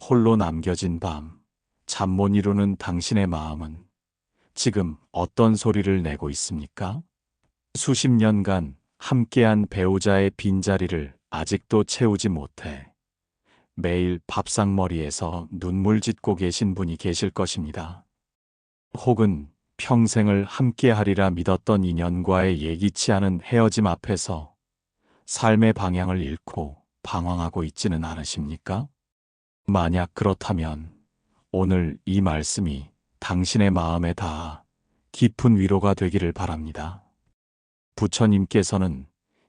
홀로 남겨진 밤, 잠 못 이루는 당신의 마음은 지금 어떤 소리를 내고 있습니까? 수십 년간 함께한 배우자의 빈자리를 아직도 채우지 못해 매일 밥상머리에서 눈물 짓고 계신 분이 계실 것입니다. 혹은 평생을 함께하리라 믿었던 인연과의 예기치 않은 헤어짐 앞에서 삶의 방향을 잃고 방황하고 있지는 않으십니까? 만약 그렇다면 오늘 이 말씀이 당신의 마음에 닿아 깊은 위로가 되기를 바랍니다. 부처님께서는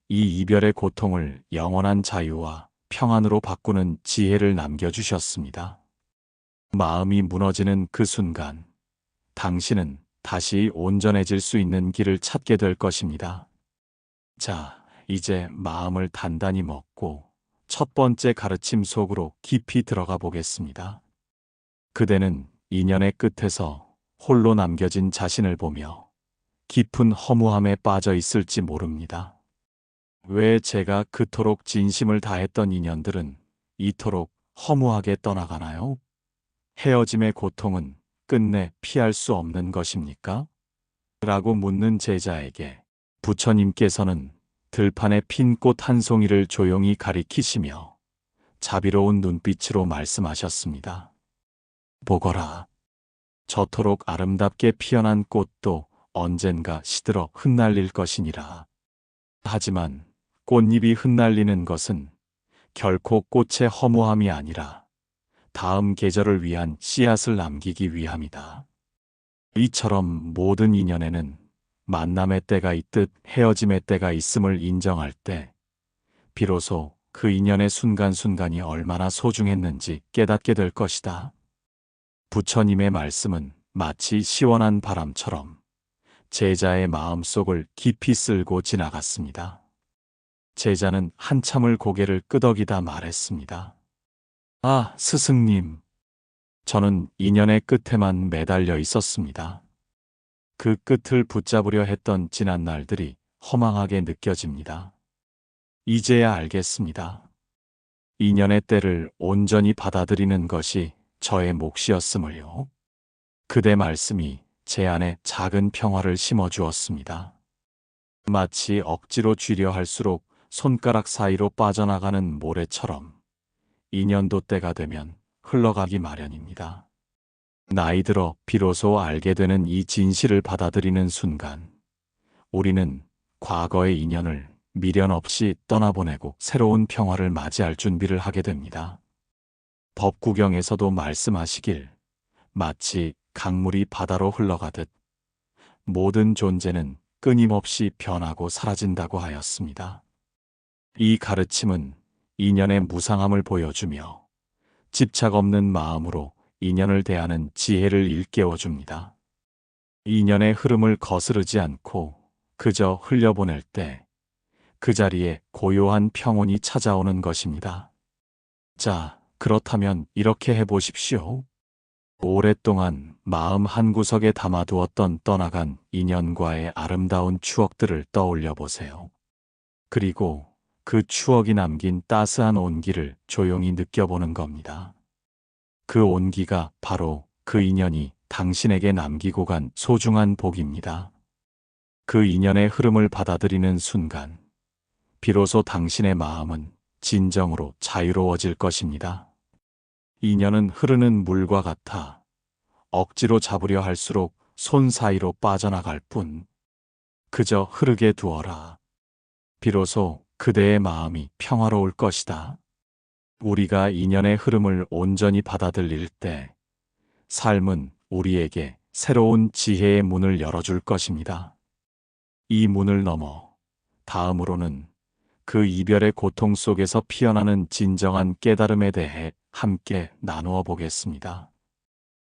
이 이별의 고통을 영원한 자유와 평안으로 바꾸는 지혜를 남겨주셨습니다. 마음이 무너지는 그 순간, 당신은 다시 온전해질 수 있는 길을 찾게 될 것입니다. 자, 이제 마음을 단단히 먹고 첫 번째 가르침 속으로 깊이 들어가 보겠습니다. 그대는 인연의 끝에서 홀로 남겨진 자신을 보며 깊은 허무함에 빠져 있을지 모릅니다. 왜 제가 그토록 진심을 다했던 인연들은 이토록 허무하게 떠나가나요? 헤어짐의 고통은 끝내 피할 수 없는 것입니까? 라고 묻는 제자에게 부처님께서는 들판에 핀 꽃 한 송이를 조용히 가리키시며 자비로운 눈빛으로 말씀하셨습니다. 보거라. 저토록 아름답게 피어난 꽃도 언젠가 시들어 흩날릴 것이니라. 하지만 꽃잎이 흩날리는 것은 결코 꽃의 허무함이 아니라 다음 계절을 위한 씨앗을 남기기 위함이다. 이처럼 모든 인연에는 만남의 때가 있듯 헤어짐의 때가 있음을 인정할 때 비로소 그 인연의 순간순간이 얼마나 소중했는지 깨닫게 될 것이다. 부처님의 말씀은 마치 시원한 바람처럼 제자의 마음속을 깊이 쓸고 지나갔습니다. 제자는 한참을 고개를 끄덕이다 말했습니다. 아, 스승님. 저는 인연의 끝에만 매달려 있었습니다. 그 끝을 붙잡으려 했던 지난 날들이 허망하게 느껴집니다. 이제야 알겠습니다. 인연의 때를 온전히 받아들이는 것이 저의 몫이었음을요. 그대 말씀이 제 안에 작은 평화를 심어주었습니다. 마치 억지로 쥐려 할수록 손가락 사이로 빠져나가는 모래처럼 인연도 때가 되면 흘러가기 마련입니다. 나이 들어 비로소 알게 되는 이 진실을 받아들이는 순간, 우리는 과거의 인연을 미련 없이 떠나보내고 새로운 평화를 맞이할 준비를 하게 됩니다. 법구경에서도 말씀하시길 마치 강물이 바다로 흘러가듯 모든 존재는 끊임없이 변하고 사라진다고 하였습니다. 이 가르침은 인연의 무상함을 보여주며 집착 없는 마음으로 인연을 대하는 지혜를 일깨워줍니다. 인연의 흐름을 거스르지 않고 그저 흘려보낼 때 그 자리에 고요한 평온이 찾아오는 것입니다. 자, 그렇다면 이렇게 해보십시오. 오랫동안 마음 한구석에 담아두었던 떠나간 인연과의 아름다운 추억들을 떠올려 보세요. 그리고 그 추억이 남긴 따스한 온기를 조용히 느껴보는 겁니다. 그 온기가 바로 그 인연이 당신에게 남기고 간 소중한 복입니다. 그 인연의 흐름을 받아들이는 순간, 비로소 당신의 마음은 진정으로 자유로워질 것입니다. 인연은 흐르는 물과 같아 억지로 잡으려 할수록 손 사이로 빠져나갈 뿐, 그저 흐르게 두어라. 비로소 그대의 마음이 평화로울 것이다. 우리가 인연의 흐름을 온전히 받아들일 때 삶은 우리에게 새로운 지혜의 문을 열어줄 것입니다. 이 문을 넘어 다음으로는 그 이별의 고통 속에서 피어나는 진정한 깨달음에 대해 함께 나누어 보겠습니다.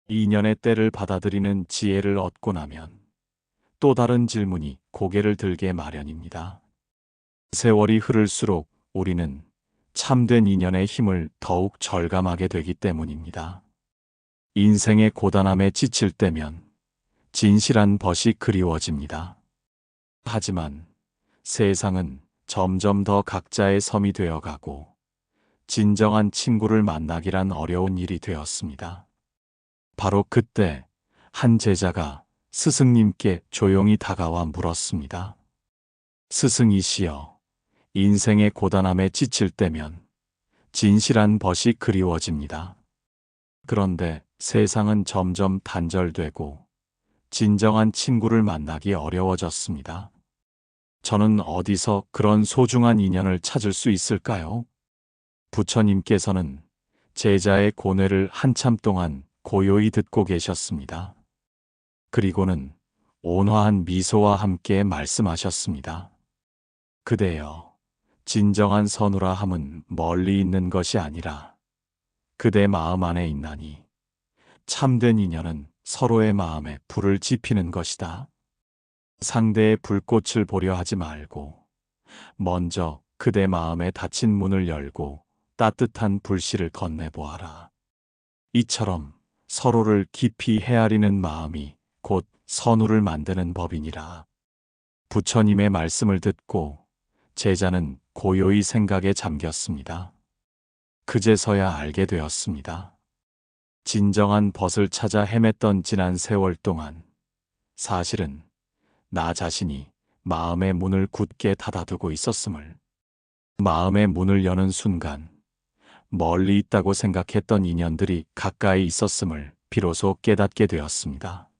인연의 때를 받아들이는 지혜를 얻고 나면 또 다른 질문이 고개를 들게 마련입니다. 세월이 흐를수록 우리는 참된 인연의 힘을 더욱 절감하게 되기 때문입니다. 인생의 고단함에 지칠 때면 진실한 벗이 그리워집니다. 하지만 세상은 점점 더 각자의 섬이 되어가고 진정한 친구를 만나기란 어려운 일이 되었습니다. 바로 그때 한 제자가 스승님께 조용히 다가와 물었습니다. 스승이시여, 인생의 고단함에 지칠 때면 진실한 벗이 그리워집니다. 그런데 세상은 점점 단절되고 진정한 친구를 만나기 어려워졌습니다. 저는 어디서 그런 소중한 인연을 찾을 수 있을까요? 부처님께서는 제자의 고뇌를 한참 동안 고요히 듣고 계셨습니다. 그리고는 온화한 미소와 함께 말씀하셨습니다. 그대여, 진정한 선우라 함은 멀리 있는 것이 아니라 그대 마음 안에 있나니 참된 인연은 서로의 마음에 불을 지피는 것이다. 상대의 불꽃을 보려 하지 말고 먼저 그대 마음에 닫힌 문을 열고 따뜻한 불씨를 건네보아라. 이처럼 서로를 깊이 헤아리는 마음이 곧 선우를 만드는 법이니라. 부처님의 말씀을 듣고 제자는 고요히 생각에 잠겼습니다. 그제서야 알게 되었습니다. 진정한 벗을 찾아 헤맸던 지난 세월 동안 사실은 나 자신이 마음의 문을 굳게 닫아두고 있었음을, 마음의 문을 여는 순간 멀리 있다고 생각했던 인연들이 가까이 있었음을 비로소 깨닫게 되었습니다.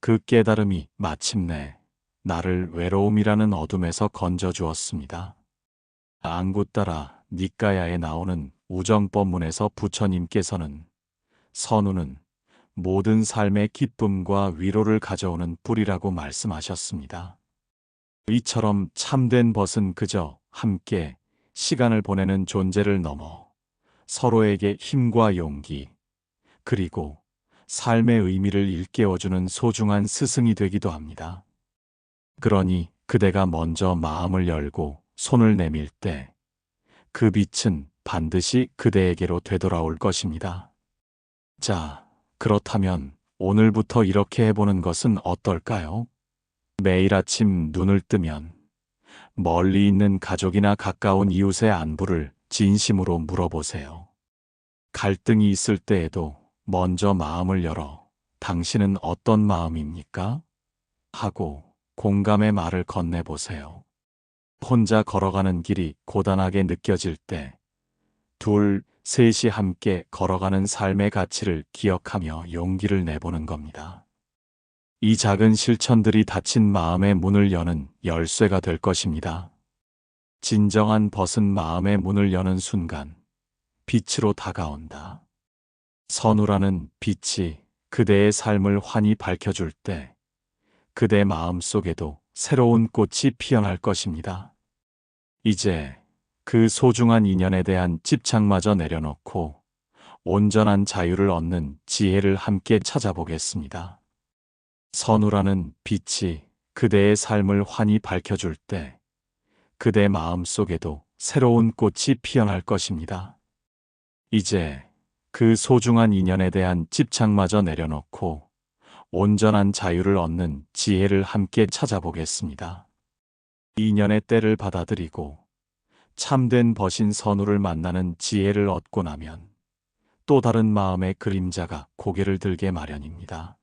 그 깨달음이 마침내 나를 외로움이라는 어둠에서 건져주었습니다. 앙구따라 니까야에 나오는 우정법문에서 부처님께서는 선우는 모든 삶의 기쁨과 위로를 가져오는 불이라고 말씀하셨습니다. 이처럼 참된 벗은 그저 함께 시간을 보내는 존재를 넘어 서로에게 힘과 용기, 그리고 삶의 의미를 일깨워주는 소중한 스승이 되기도 합니다. 그러니 그대가 먼저 마음을 열고 손을 내밀 때 그 빛은 반드시 그대에게로 되돌아올 것입니다. 자, 그렇다면 오늘부터 이렇게 해보는 것은 어떨까요? 매일 아침 눈을 뜨면 멀리 있는 가족이나 가까운 이웃의 안부를 진심으로 물어보세요. 갈등이 있을 때에도 먼저 마음을 열어 당신은 어떤 마음입니까? 하고 공감의 말을 건네보세요. 혼자 걸어가는 길이 고단하게 느껴질 때 둘, 셋이 함께 걸어가는 삶의 가치를 기억하며 용기를 내보는 겁니다. 이 작은 실천들이 닫힌 마음의 문을 여는 열쇠가 될 것입니다. 진정한 벗은 마음의 문을 여는 순간 빛으로 다가온다. 선우라는 빛이 그대의 삶을 환히 밝혀줄 때 그대 마음 속에도 새로운 꽃이 피어날 것입니다. 이제 그 소중한 인연에 대한 집착마저 내려놓고 온전한 자유를 얻는 지혜를 함께 찾아보겠습니다. 선우라는 빛이 그대의 삶을 환히 밝혀줄 때 그대 마음 속에도 새로운 꽃이 피어날 것입니다. 이제 그 소중한 인연에 대한 집착마저 내려놓고 온전한 자유를 얻는 지혜를 함께 찾아보겠습니다. 인연의 때를 받아들이고 참된 벗인 선우를 만나는 지혜를 얻고 나면 또 다른 마음의 그림자가 고개를 들게 마련입니다.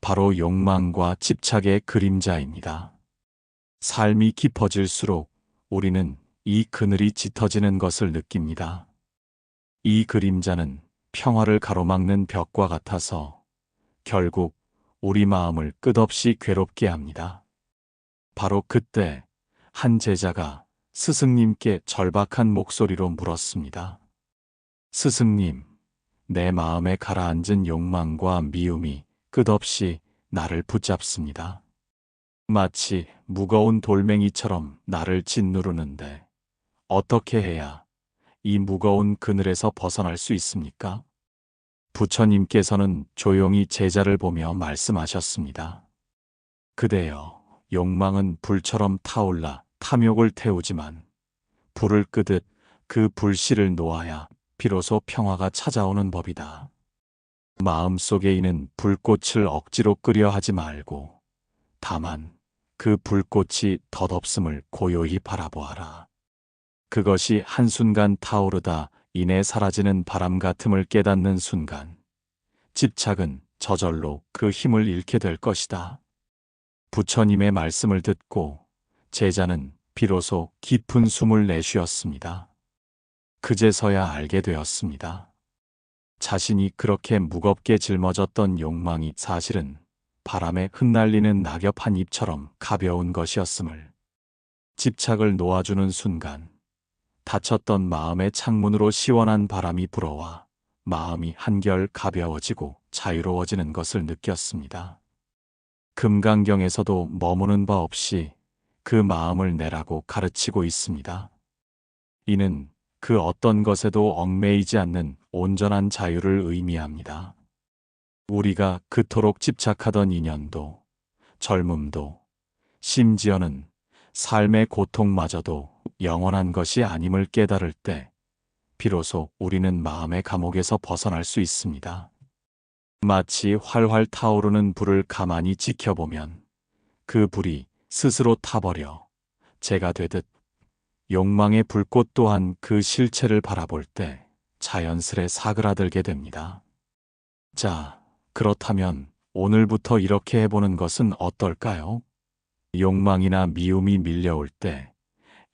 바로 욕망과 집착의 그림자입니다. 삶이 깊어질수록 우리는 이 그늘이 짙어지는 것을 느낍니다. 이 그림자는 평화를 가로막는 벽과 같아서 결국 우리 마음을 끝없이 괴롭게 합니다. 바로 그때 한 제자가 스승님께 절박한 목소리로 물었습니다. 스승님, 내 마음에 가라앉은 욕망과 미움이 끝없이 나를 붙잡습니다. 마치 무거운 돌멩이처럼 나를 짓누르는데 어떻게 해야 이 무거운 그늘에서 벗어날 수 있습니까? 부처님께서는 조용히 제자를 보며 말씀하셨습니다. 그대여, 욕망은 불처럼 타올라 탐욕을 태우지만 불을 끄듯 그 불씨를 놓아야 비로소 평화가 찾아오는 법이다. 마음속에 있는 불꽃을 억지로 끄려 하지 말고 다만 그 불꽃이 덧없음을 고요히 바라보아라. 그것이 한순간 타오르다 이내 사라지는 바람 같음을 깨닫는 순간, 집착은 저절로 그 힘을 잃게 될 것이다. 부처님의 말씀을 듣고 제자는 비로소 깊은 숨을 내쉬었습니다. 그제서야 알게 되었습니다. 자신이 그렇게 무겁게 짊어졌던 욕망이 사실은 바람에 흩날리는 낙엽 한 잎처럼 가벼운 것이었음을. 집착을 놓아주는 순간, 닫혔던 마음의 창문으로 시원한 바람이 불어와 마음이 한결 가벼워지고 자유로워지는 것을 느꼈습니다. 금강경에서도 머무는 바 없이 그 마음을 내라고 가르치고 있습니다. 이는 그 어떤 것에도 얽매이지 않는 온전한 자유를 의미합니다. 우리가 그토록 집착하던 인연도, 젊음도, 심지어는 삶의 고통마저도 영원한 것이 아님을 깨달을 때 비로소 우리는 마음의 감옥에서 벗어날 수 있습니다. 마치 활활 타오르는 불을 가만히 지켜보면 그 불이 스스로 타버려 재가 되듯, 욕망의 불꽃 또한 그 실체를 바라볼 때 자연스레 사그라들게 됩니다. 자, 그렇다면 오늘부터 이렇게 해보는 것은 어떨까요? 욕망이나 미움이 밀려올 때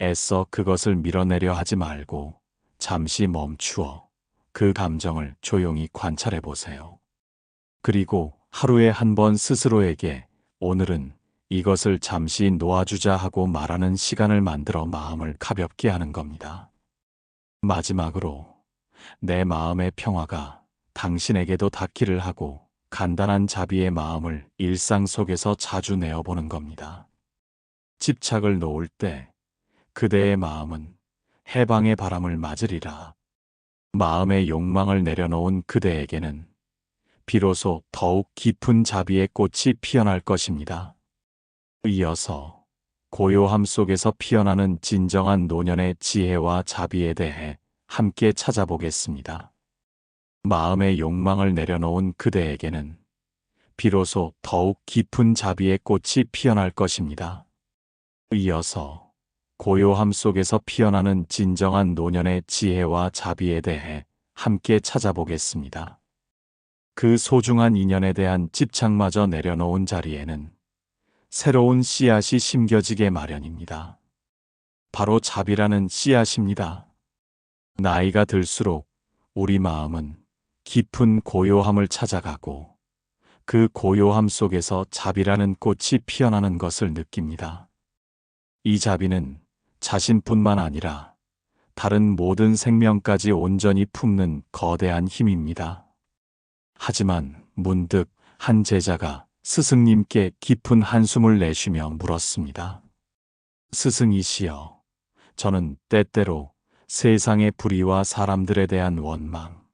애써 그것을 밀어내려 하지 말고 잠시 멈추어 그 감정을 조용히 관찰해 보세요. 그리고 하루에 한 번 스스로에게 오늘은 이것을 잠시 놓아주자 하고 말하는 시간을 만들어 마음을 가볍게 하는 겁니다. 마지막으로 내 마음의 평화가 당신에게도 닿기를 하고 간단한 자비의 마음을 일상 속에서 자주 내어보는 겁니다. 집착을 놓을 때 그대의 마음은 해방의 바람을 맞으리라. 마음의 욕망을 내려놓은 그대에게는 비로소 더욱 깊은 자비의 꽃이 피어날 것입니다. 이어서 고요함 속에서 피어나는 진정한 노년의 지혜와 자비에 대해 함께 찾아보겠습니다. 마음의 욕망을 내려놓은 그대에게는 비로소 더욱 깊은 자비의 꽃이 피어날 것입니다. 이어서 고요함 속에서 피어나는 진정한 노년의 지혜와 자비에 대해 함께 찾아보겠습니다. 그 소중한 인연에 대한 집착마저 내려놓은 자리에는 새로운 씨앗이 심겨지게 마련입니다. 바로 자비라는 씨앗입니다. 나이가 들수록 우리 마음은 깊은 고요함을 찾아가고 그 고요함 속에서 자비라는 꽃이 피어나는 것을 느낍니다. 이 자비는 자신뿐만 아니라 다른 모든 생명까지 온전히 품는 거대한 힘입니다. 하지만 문득 한 제자가 스승님께 깊은 한숨을 내쉬며 물었습니다. 스승이시여, 저는 때때로 세상의 불의와 사람들에 대한 원망,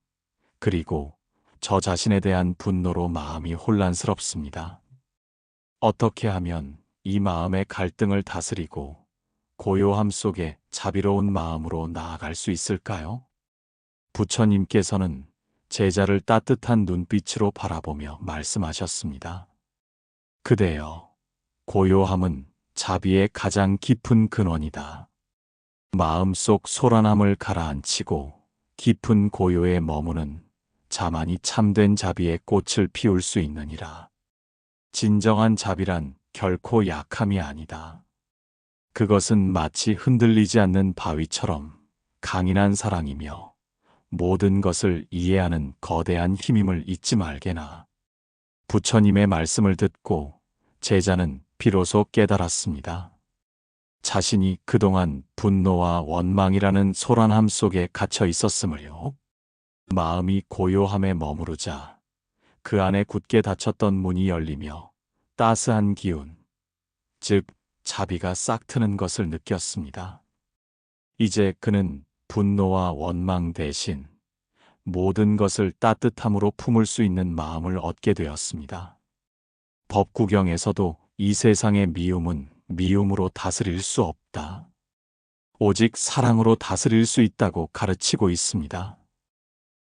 그리고 저 자신에 대한 분노로 마음이 혼란스럽습니다. 어떻게 하면 이 마음의 갈등을 다스리고 고요함 속에 자비로운 마음으로 나아갈 수 있을까요? 부처님께서는 제자를 따뜻한 눈빛으로 바라보며 말씀하셨습니다. 그대여, 고요함은 자비의 가장 깊은 근원이다. 마음속 소란함을 가라앉히고 깊은 고요에 머무는 자만이 참된 자비의 꽃을 피울 수 있느니라. 진정한 자비란 결코 약함이 아니다. 그것은 마치 흔들리지 않는 바위처럼 강인한 사랑이며 모든 것을 이해하는 거대한 힘임을 잊지 말게나. 부처님의 말씀을 듣고 제자는 비로소 깨달았습니다. 자신이 그동안 분노와 원망이라는 소란함 속에 갇혀 있었음을요. 마음이 고요함에 머무르자 그 안에 굳게 닫혔던 문이 열리며 따스한 기운, 즉 자비가 싹 트는 것을 느꼈습니다. 이제 그는 분노와 원망 대신 모든 것을 따뜻함으로 품을 수 있는 마음을 얻게 되었습니다. 법구경에서도 이 세상의 미움은 미움으로 다스릴 수 없다. 오직 사랑으로 다스릴 수 있다고 가르치고 있습니다.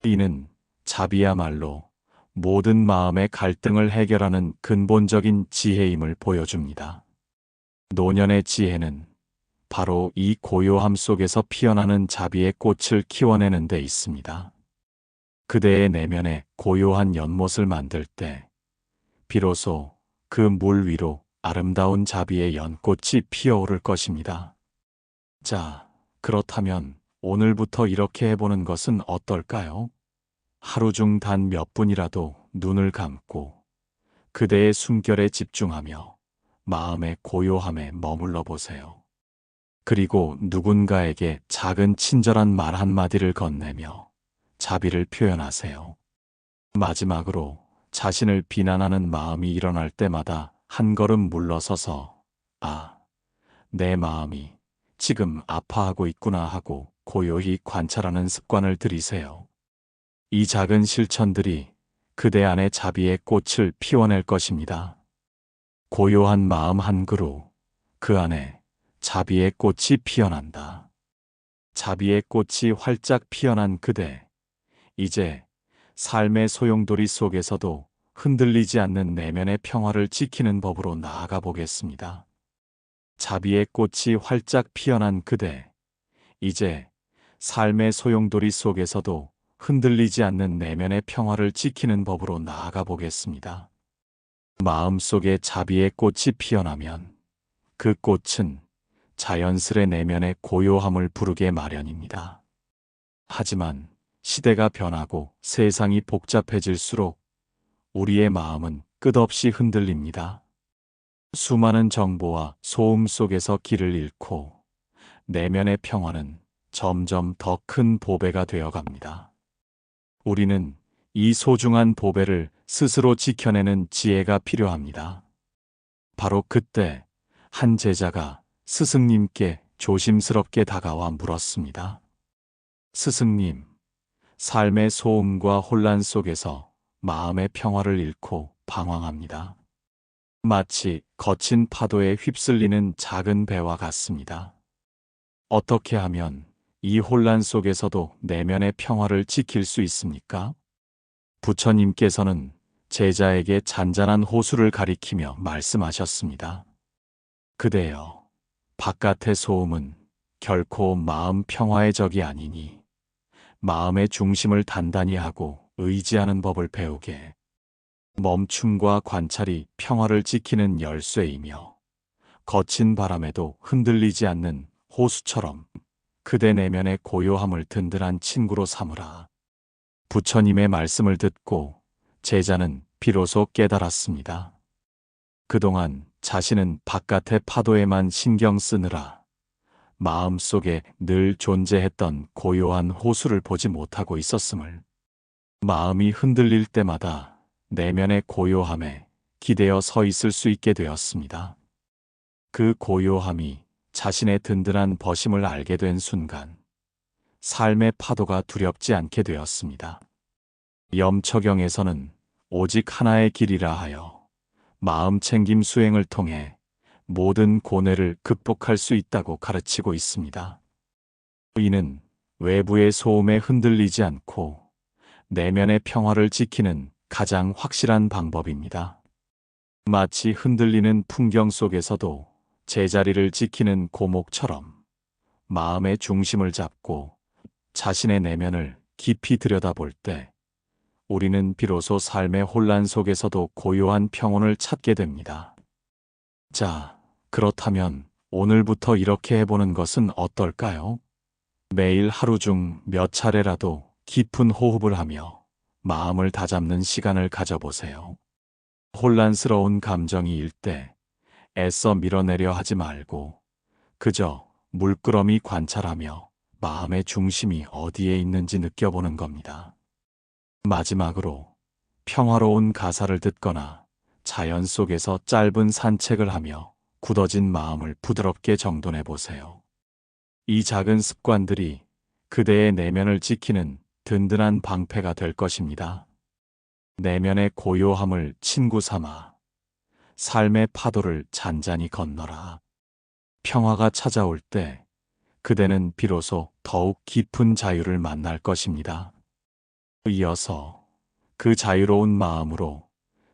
이는 자비야말로 모든 마음의 갈등을 해결하는 근본적인 지혜임을 보여줍니다. 노년의 지혜는 바로 이 고요함 속에서 피어나는 자비의 꽃을 키워내는 데 있습니다. 그대의 내면에 고요한 연못을 만들 때 비로소 그 물 위로 아름다운 자비의 연꽃이 피어오를 것입니다. 자, 그렇다면 오늘부터 이렇게 해보는 것은 어떨까요? 하루 중 단 몇 분이라도 눈을 감고 그대의 숨결에 집중하며 마음의 고요함에 머물러 보세요. 그리고 누군가에게 작은 친절한 말 한마디를 건네며 자비를 표현하세요. 마지막으로 자신을 비난하는 마음이 일어날 때마다 한 걸음 물러서서 아, 내 마음이 지금 아파하고 있구나 하고 고요히 관찰하는 습관을 들이세요. 이 작은 실천들이 그대 안에 자비의 꽃을 피워낼 것입니다. 고요한 마음 한 그루, 그 안에 자비의 꽃이 피어난다. 자비의 꽃이 활짝 피어난 그대, 이제 삶의 소용돌이 속에서도 흔들리지 않는 내면의 평화를 지키는 법으로 나아가 보겠습니다. 자비의 꽃이 활짝 피어난 그대, 이제 삶의 소용돌이 속에서도 흔들리지 않는 내면의 평화를 지키는 법으로 나아가 보겠습니다. 마음속에 자비의 꽃이 피어나면 그 꽃은 자연스레 내면의 고요함을 부르게 마련입니다. 하지만 시대가 변하고 세상이 복잡해질수록 우리의 마음은 끝없이 흔들립니다. 수많은 정보와 소음 속에서 길을 잃고 내면의 평화는 점점 더 큰 보배가 되어 갑니다. 우리는 이 소중한 보배를 스스로 지켜내는 지혜가 필요합니다. 바로 그때 한 제자가 스승님께 조심스럽게 다가와 물었습니다. 스승님, 삶의 소음과 혼란 속에서 마음의 평화를 잃고 방황합니다. 마치 거친 파도에 휩쓸리는 작은 배와 같습니다. 어떻게 하면 이 혼란 속에서도 내면의 평화를 지킬 수 있습니까? 부처님께서는 제자에게 잔잔한 호수를 가리키며 말씀하셨습니다. 그대여, 바깥의 소음은 결코 마음 평화의 적이 아니니 마음의 중심을 단단히 하고 의지하는 법을 배우게. 멈춤과 관찰이 평화를 지키는 열쇠이며 거친 바람에도 흔들리지 않는 호수처럼 그대 내면의 고요함을 든든한 친구로 삼으라. 부처님의 말씀을 듣고 제자는 비로소 깨달았습니다. 그동안 자신은 바깥의 파도에만 신경 쓰느라 마음속에 늘 존재했던 고요한 호수를 보지 못하고 있었음을, 마음이 흔들릴 때마다 내면의 고요함에 기대어 서 있을 수 있게 되었습니다. 그 고요함이 자신의 든든한 버심을 알게 된 순간 삶의 파도가 두렵지 않게 되었습니다. 염처경에서는 오직 하나의 길이라 하여 마음 챙김 수행을 통해 모든 고뇌를 극복할 수 있다고 가르치고 있습니다. 이는 외부의 소음에 흔들리지 않고 내면의 평화를 지키는 가장 확실한 방법입니다. 마치 흔들리는 풍경 속에서도 제자리를 지키는 고목처럼 마음의 중심을 잡고 자신의 내면을 깊이 들여다볼 때 우리는 비로소 삶의 혼란 속에서도 고요한 평온을 찾게 됩니다. 자, 그렇다면 오늘부터 이렇게 해보는 것은 어떨까요? 매일 하루 중 몇 차례라도 깊은 호흡을 하며 마음을 다잡는 시간을 가져보세요. 혼란스러운 감정이 일 때 애써 밀어내려 하지 말고 그저 물끄러미 관찰하며 마음의 중심이 어디에 있는지 느껴보는 겁니다. 마지막으로 평화로운 가사를 듣거나 자연 속에서 짧은 산책을 하며 굳어진 마음을 부드럽게 정돈해 보세요. 이 작은 습관들이 그대의 내면을 지키는 든든한 방패가 될 것입니다. 내면의 고요함을 친구 삼아 삶의 파도를 잔잔히 건너라. 평화가 찾아올 때 그대는 비로소 더욱 깊은 자유를 만날 것입니다. 이어서 그 자유로운 마음으로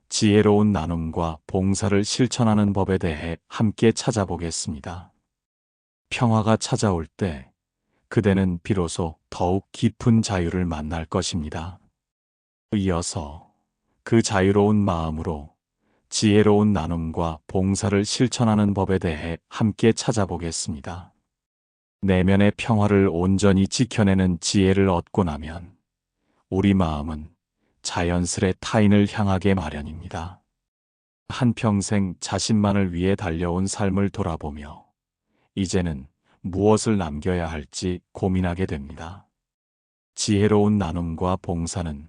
지혜로운 나눔과 봉사를 실천하는 법에 대해 함께 찾아보겠습니다. 평화가 찾아올 때 그대는 비로소 더욱 깊은 자유를 만날 것입니다. 이어서 그 자유로운 마음으로 지혜로운 나눔과 봉사를 실천하는 법에 대해 함께 찾아보겠습니다. 내면의 평화를 온전히 지켜내는 지혜를 얻고 나면 우리 마음은 자연스레 타인을 향하게 마련입니다. 한평생 자신만을 위해 달려온 삶을 돌아보며 이제는 무엇을 남겨야 할지 고민하게 됩니다. 지혜로운 나눔과 봉사는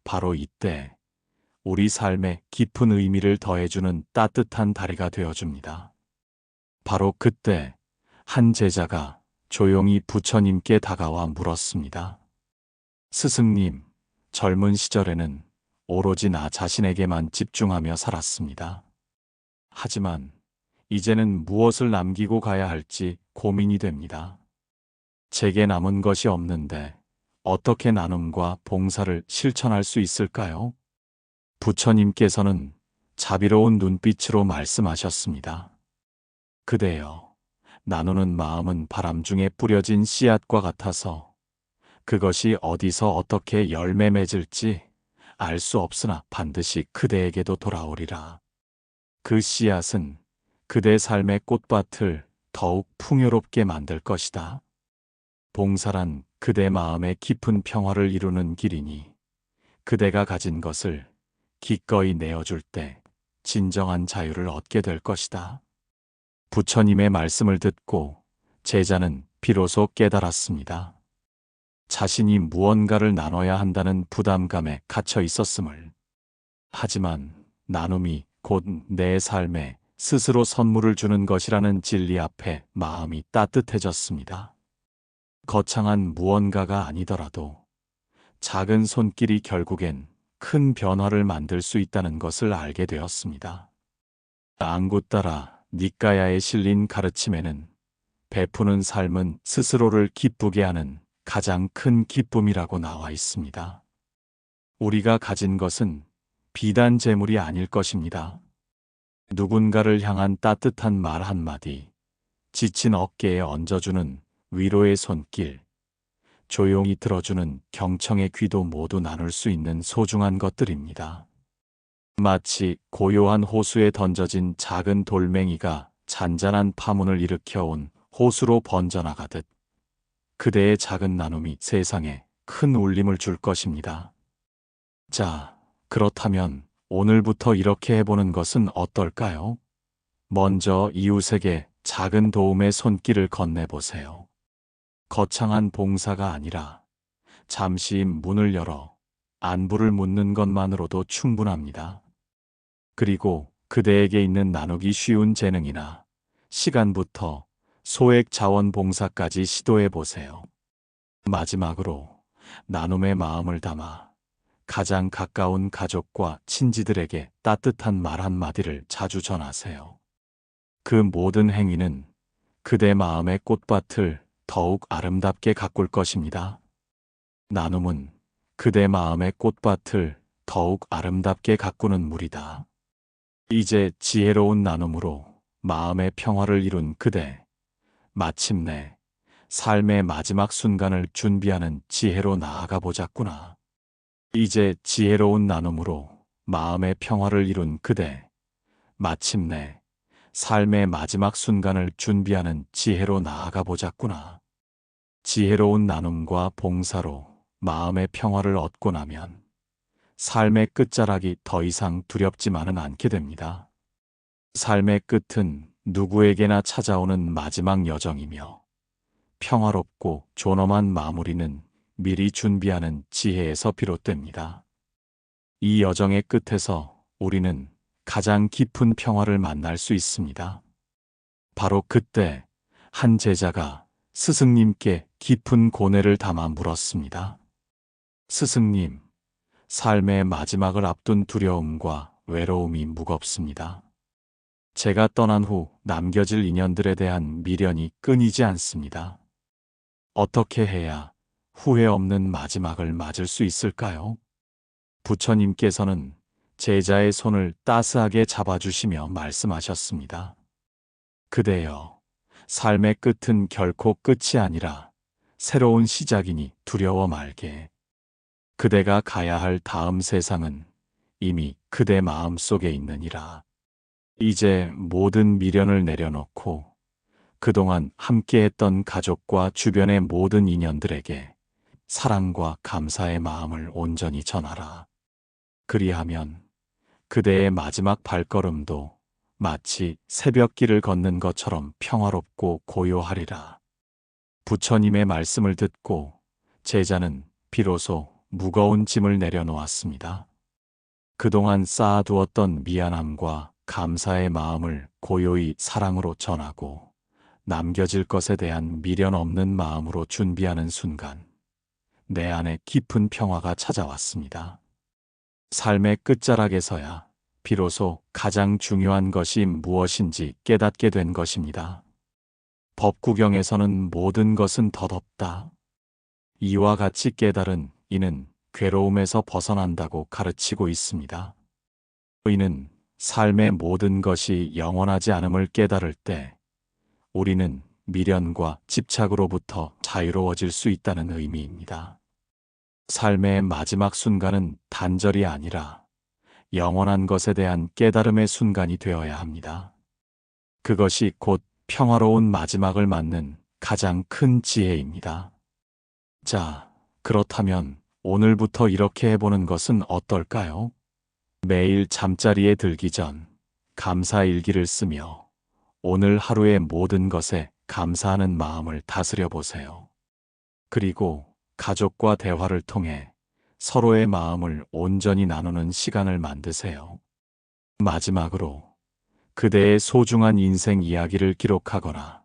바로 이때 우리 삶에 깊은 의미를 더해주는 따뜻한 다리가 되어줍니다. 바로 그때 한 제자가 조용히 부처님께 다가와 물었습니다. 스승님, 젊은 시절에는 오로지 나 자신에게만 집중하며 살았습니다. 하지만 이제는 무엇을 남기고 가야 할지 고민이 됩니다. 제게 남은 것이 없는데 어떻게 나눔과 봉사를 실천할 수 있을까요? 부처님께서는 자비로운 눈빛으로 말씀하셨습니다. 그대여, 나누는 마음은 바람 중에 뿌려진 씨앗과 같아서 그것이 어디서 어떻게 열매 맺을지 알 수 없으나 반드시 그대에게도 돌아오리라. 그 씨앗은 그대 삶의 꽃밭을 더욱 풍요롭게 만들 것이다. 봉사란 그대 마음의 깊은 평화를 이루는 길이니 그대가 가진 것을 기꺼이 내어줄 때 진정한 자유를 얻게 될 것이다. 부처님의 말씀을 듣고 제자는 비로소 깨달았습니다. 자신이 무언가를 나눠야 한다는 부담감에 갇혀 있었음을. 하지만 나눔이 곧 내 삶에 스스로 선물을 주는 것이라는 진리 앞에 마음이 따뜻해졌습니다. 거창한 무언가가 아니더라도 작은 손길이 결국엔 큰 변화를 만들 수 있다는 것을 알게 되었습니다. 앙구따라 니까야에 실린 가르침에는 베푸는 삶은 스스로를 기쁘게 하는 가장 큰 기쁨이라고 나와 있습니다. 우리가 가진 것은 비단 재물이 아닐 것입니다. 누군가를 향한 따뜻한 말 한마디, 지친 어깨에 얹어주는 위로의 손길, 조용히 들어주는 경청의 귀도 모두 나눌 수 있는 소중한 것들입니다. 마치 고요한 호수에 던져진 작은 돌멩이가 잔잔한 파문을 일으켜온 호수로 번져나가듯 그대의 작은 나눔이 세상에 큰 울림을 줄 것입니다. 자, 그렇다면 오늘부터 이렇게 해보는 것은 어떨까요? 먼저 이웃에게 작은 도움의 손길을 건네보세요. 거창한 봉사가 아니라 잠시 문을 열어 안부를 묻는 것만으로도 충분합니다. 그리고 그대에게 있는 나누기 쉬운 재능이나 시간부터 소액 자원봉사까지 시도해 보세요. 마지막으로 나눔의 마음을 담아 가장 가까운 가족과 친지들에게 따뜻한 말 한마디를 자주 전하세요. 그 모든 행위는 그대 마음의 꽃밭을 더욱 아름답게 가꿀 것입니다. 나눔은 그대 마음의 꽃밭을 더욱 아름답게 가꾸는 물이다. 이제 지혜로운 나눔으로 마음의 평화를 이룬 그대, 마침내 삶의 마지막 순간을 준비하는 지혜로 나아가 보자꾸나. 이제 지혜로운 나눔으로 마음의 평화를 이룬 그대, 마침내 삶의 마지막 순간을 준비하는 지혜로 나아가 보자꾸나. 지혜로운 나눔과 봉사로 마음의 평화를 얻고 나면 삶의 끝자락이 더 이상 두렵지만은 않게 됩니다. 삶의 끝은 누구에게나 찾아오는 마지막 여정이며 평화롭고 존엄한 마무리는 미리 준비하는 지혜에서 비롯됩니다. 이 여정의 끝에서 우리는 가장 깊은 평화를 만날 수 있습니다. 바로 그때 한 제자가 스승님께 깊은 고뇌를 담아 물었습니다. 스승님, 삶의 마지막을 앞둔 두려움과 외로움이 무겁습니다. 제가 떠난 후 남겨질 인연들에 대한 미련이 끊이지 않습니다. 어떻게 해야 후회 없는 마지막을 맞을 수 있을까요? 부처님께서는 제자의 손을 따스하게 잡아주시며 말씀하셨습니다. 그대여, 삶의 끝은 결코 끝이 아니라 새로운 시작이니 두려워 말게. 그대가 가야 할 다음 세상은 이미 그대 마음 속에 있느니라. 이제 모든 미련을 내려놓고 그동안 함께했던 가족과 주변의 모든 인연들에게 사랑과 감사의 마음을 온전히 전하라. 그리하면 그대의 마지막 발걸음도 마치 새벽길을 걷는 것처럼 평화롭고 고요하리라. 부처님의 말씀을 듣고 제자는 비로소 무거운 짐을 내려놓았습니다. 그동안 쌓아두었던 미안함과 감사의 마음을 고요히 사랑으로 전하고 남겨질 것에 대한 미련 없는 마음으로 준비하는 순간 내 안에 깊은 평화가 찾아왔습니다. 삶의 끝자락에서야 비로소 가장 중요한 것이 무엇인지 깨닫게 된 것입니다. 법구경에서는 모든 것은 덧없다. 이와 같이 깨달은 이는 괴로움에서 벗어난다고 가르치고 있습니다. 이는 삶의 모든 것이 영원하지 않음을 깨달을 때 우리는 미련과 집착으로부터 자유로워질 수 있다는 의미입니다. 삶의 마지막 순간은 단절이 아니라 영원한 것에 대한 깨달음의 순간이 되어야 합니다. 그것이 곧 평화로운 마지막을 맞는 가장 큰 지혜입니다. 자, 그렇다면 오늘부터 이렇게 해보는 것은 어떨까요? 매일 잠자리에 들기 전 감사 일기를 쓰며 오늘 하루의 모든 것에 감사하는 마음을 다스려 보세요. 그리고 가족과 대화를 통해 서로의 마음을 온전히 나누는 시간을 만드세요. 마지막으로 그대의 소중한 인생 이야기를 기록하거나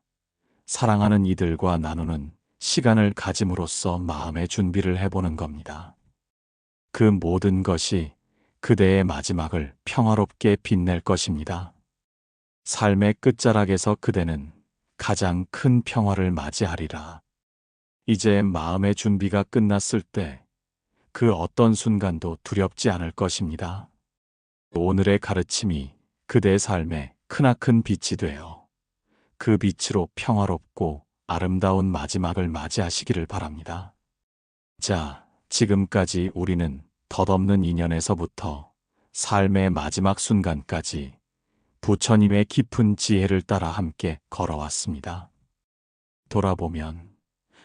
사랑하는 이들과 나누는 시간을 가짐으로써 마음의 준비를 해보는 겁니다. 그 모든 것이 그대의 마지막을 평화롭게 빛낼 것입니다. 삶의 끝자락에서 그대는 가장 큰 평화를 맞이하리라. 이제 마음의 준비가 끝났을 때 그 어떤 순간도 두렵지 않을 것입니다. 오늘의 가르침이 그대의 삶에 크나큰 빛이 되어 그 빛으로 평화롭고 아름다운 마지막을 맞이하시기를 바랍니다. 자, 지금까지 우리는 덧없는 인연에서부터 삶의 마지막 순간까지 부처님의 깊은 지혜를 따라 함께 걸어왔습니다. 돌아보면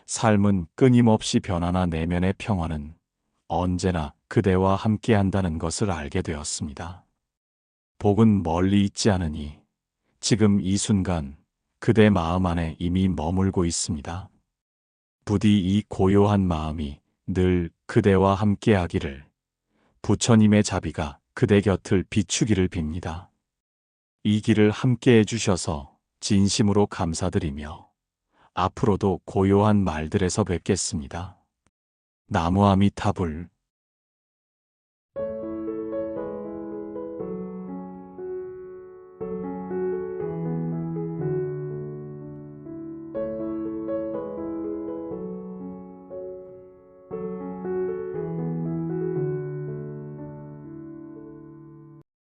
삶은 끊임없이 변하나 내면의 평화는 언제나 그대와 함께 한다는 것을 알게 되었습니다. 복은 멀리 있지 않으니 지금 이 순간 그대 마음 안에 이미 머물고 있습니다. 부디 이 고요한 마음이 늘 그대와 함께 하기를 부처님의 자비가 그대 곁을 비추기를 빕니다. 이 길을 함께 해주셔서 진심으로 감사드리며 앞으로도 고요한 말들에서 뵙겠습니다. 나무아미타불.